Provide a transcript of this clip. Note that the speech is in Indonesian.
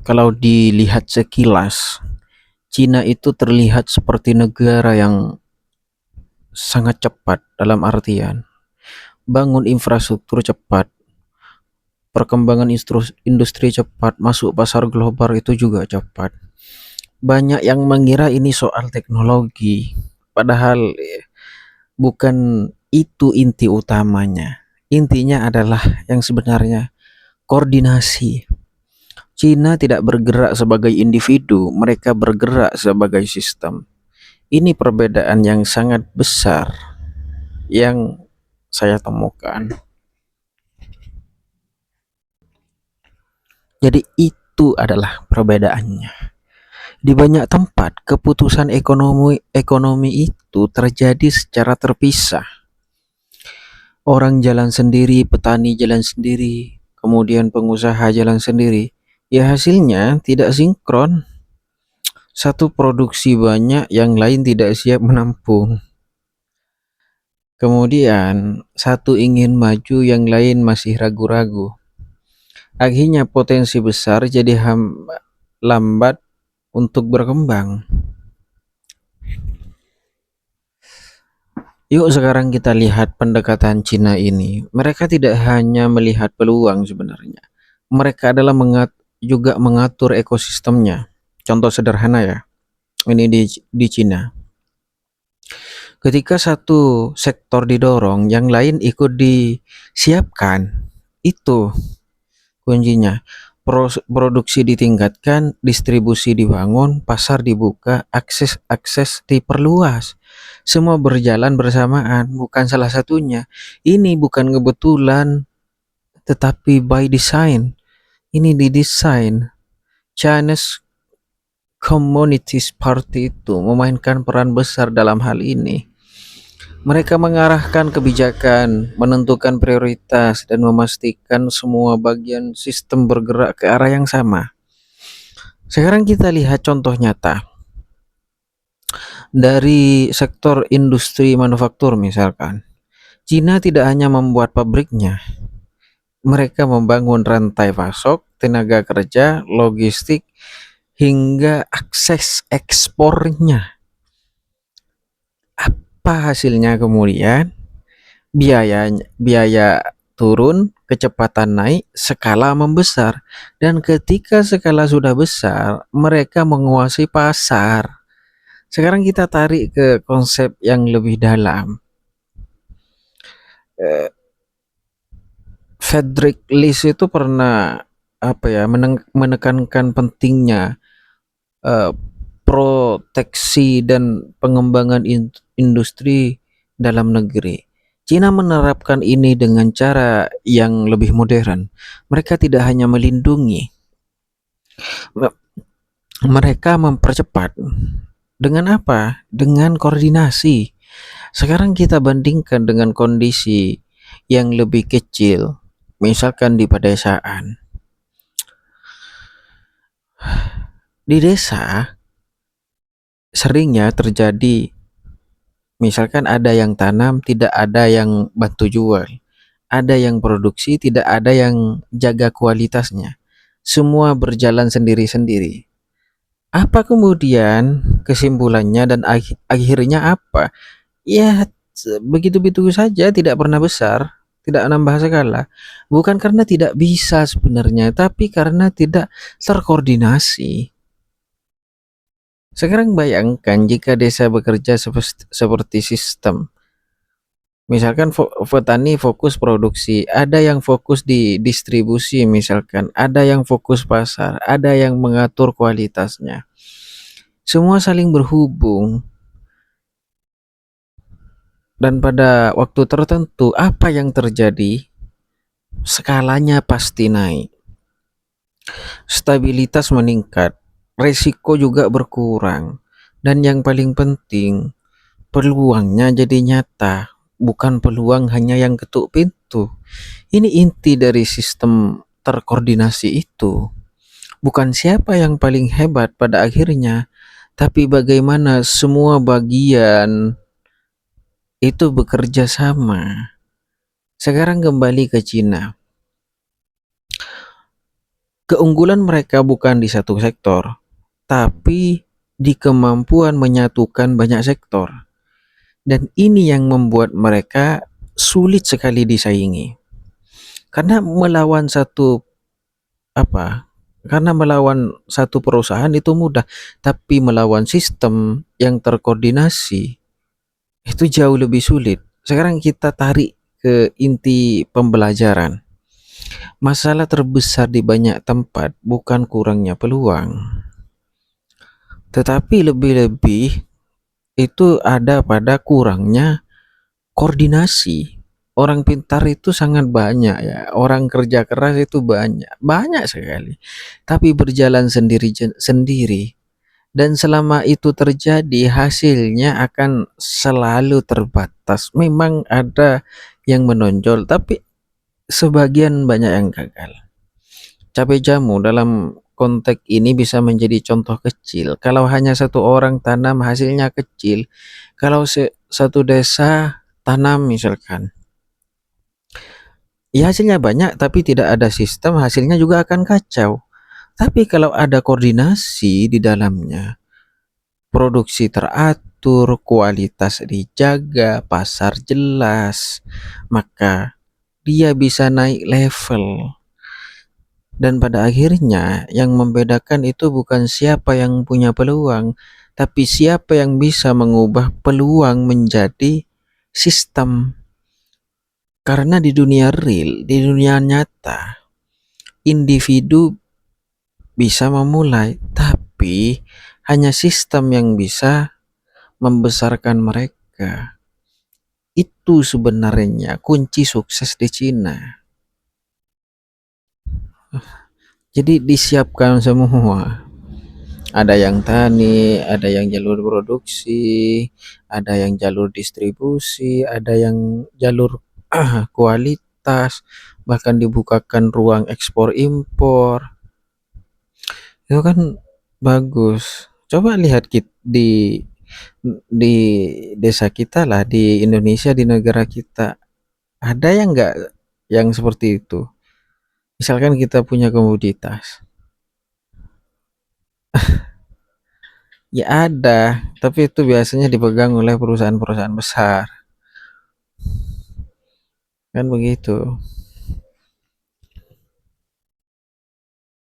Kalau dilihat sekilas, Cina itu terlihat seperti negara yang sangat cepat dalam artian bangun infrastruktur cepat, perkembangan industri cepat, masuk pasar global itu juga cepat. Banyak yang mengira ini soal teknologi, padahal bukan itu inti utamanya. Intinya adalah yang sebenarnya koordinasi. Cina tidak bergerak sebagai individu, mereka bergerak sebagai sistem. Ini perbedaan yang sangat besar yang saya temukan. Jadi itu adalah perbedaannya. Di banyak tempat, keputusan ekonomi itu terjadi secara terpisah. Orang jalan sendiri, petani jalan sendiri, kemudian pengusaha jalan sendiri. Ya hasilnya tidak sinkron. Satu produksi banyak, yang lain tidak siap menampung. Kemudian satu ingin maju, yang lain masih ragu-ragu. Akhirnya potensi besar jadi lambat untuk berkembang. Yuk sekarang kita lihat pendekatan Cina ini. Mereka tidak hanya melihat peluang sebenarnya. Mereka adalah juga mengatur ekosistemnya. Contoh sederhana ya, ini di Cina. Ketika satu sektor didorong, yang lain ikut disiapkan. Itu kuncinya. Produksi ditingkatkan, distribusi dibangun, pasar dibuka, akses diperluas. Semua berjalan bersamaan, bukan salah satunya. Ini bukan kebetulan, tetapi by design. Ini didesain. Chinese Communities Party itu memainkan peran besar dalam hal ini. Mereka mengarahkan kebijakan, menentukan prioritas, dan memastikan semua bagian sistem bergerak ke arah yang sama. Sekarang kita lihat contoh nyata. Dari sektor industri manufaktur misalkan, Cina tidak hanya membuat pabriknya, mereka membangun rantai pasok, tenaga kerja, logistik, hingga akses ekspornya. Apa hasilnya kemudian? Biaya turun, kecepatan naik, skala membesar. Dan ketika skala sudah besar, mereka menguasai pasar. Sekarang kita tarik ke konsep yang lebih dalam. Friedrich List itu pernah menekankan pentingnya proteksi dan pengembangan industri dalam negeri. Cina menerapkan ini dengan cara yang lebih modern. Mereka tidak hanya melindungi, mereka mempercepat. Dengan apa? Dengan koordinasi. Sekarang kita bandingkan dengan kondisi yang lebih kecil, misalkan di pedesaan. Di desa seringnya terjadi, misalkan ada yang tanam, tidak ada yang bantu jual. Ada yang produksi, tidak ada yang jaga kualitasnya. Semua berjalan sendiri-sendiri. Apa kemudian kesimpulannya dan akhirnya apa? Ya begitu-begitu saja, tidak pernah besar, tidak nambah skala. Bukan karena tidak bisa sebenarnya, tapi karena tidak terkoordinasi. Sekarang bayangkan jika desa bekerja seperti sistem. Misalkan petani fokus produksi, ada yang fokus di distribusi misalkan, ada yang fokus pasar, ada yang mengatur kualitasnya. Semua saling berhubung. Dan pada waktu tertentu apa yang terjadi? Skalanya pasti naik. Stabilitas meningkat, resiko juga berkurang. Dan yang paling penting, peluangnya jadi nyata, bukan peluang hanya yang ketuk pintu. Ini inti dari sistem terkoordinasi itu. Bukan siapa yang paling hebat pada akhirnya, tapi bagaimana semua bagian itu bekerja sama. Sekarang kembali ke Cina. Keunggulan mereka bukan di satu sektor, tapi di kemampuan menyatukan banyak sektor. Dan ini yang membuat mereka sulit sekali disaingi. Karena melawan satu apa? Karena melawan satu perusahaan itu mudah, tapi melawan sistem yang terkoordinasi itu jauh lebih sulit. Sekarang kita tarik ke inti pembelajaran. Masalah terbesar di banyak tempat bukan kurangnya peluang, tetapi lebih-lebih itu ada pada kurangnya koordinasi. Orang pintar itu sangat banyak ya, orang kerja keras itu banyak, banyak sekali. Tapi berjalan sendiri dan selama itu terjadi hasilnya akan selalu terbatas. Memang ada yang menonjol tapi sebagian banyak yang gagal. Cabai jamu dalam konteks ini bisa menjadi contoh kecil. Kalau hanya satu orang tanam hasilnya kecil. Kalau satu desa tanam misalkan, ya hasilnya banyak tapi tidak ada sistem, hasilnya juga akan kacau. Tapi kalau ada koordinasi di dalamnya, produksi teratur, kualitas dijaga, pasar jelas, maka dia bisa naik level. Dan pada akhirnya yang membedakan itu bukan siapa yang punya peluang, tapi siapa yang bisa mengubah peluang menjadi sistem. Karena di dunia real, di dunia nyata, individu bisa memulai, tapi hanya sistem yang bisa membesarkan mereka. Itu sebenarnya kunci sukses di Cina. Jadi disiapkan semua. Ada yang tani, ada yang jalur produksi, ada yang jalur distribusi, ada yang jalur kualitas, bahkan dibukakan ruang ekspor impor. Itu kan bagus. Coba lihat di desa kita lah, di Indonesia, di negara kita. Ada yang enggak yang seperti itu? Misalkan kita punya komoditas. Ya ada, tapi itu biasanya dipegang oleh perusahaan-perusahaan besar. Kan begitu.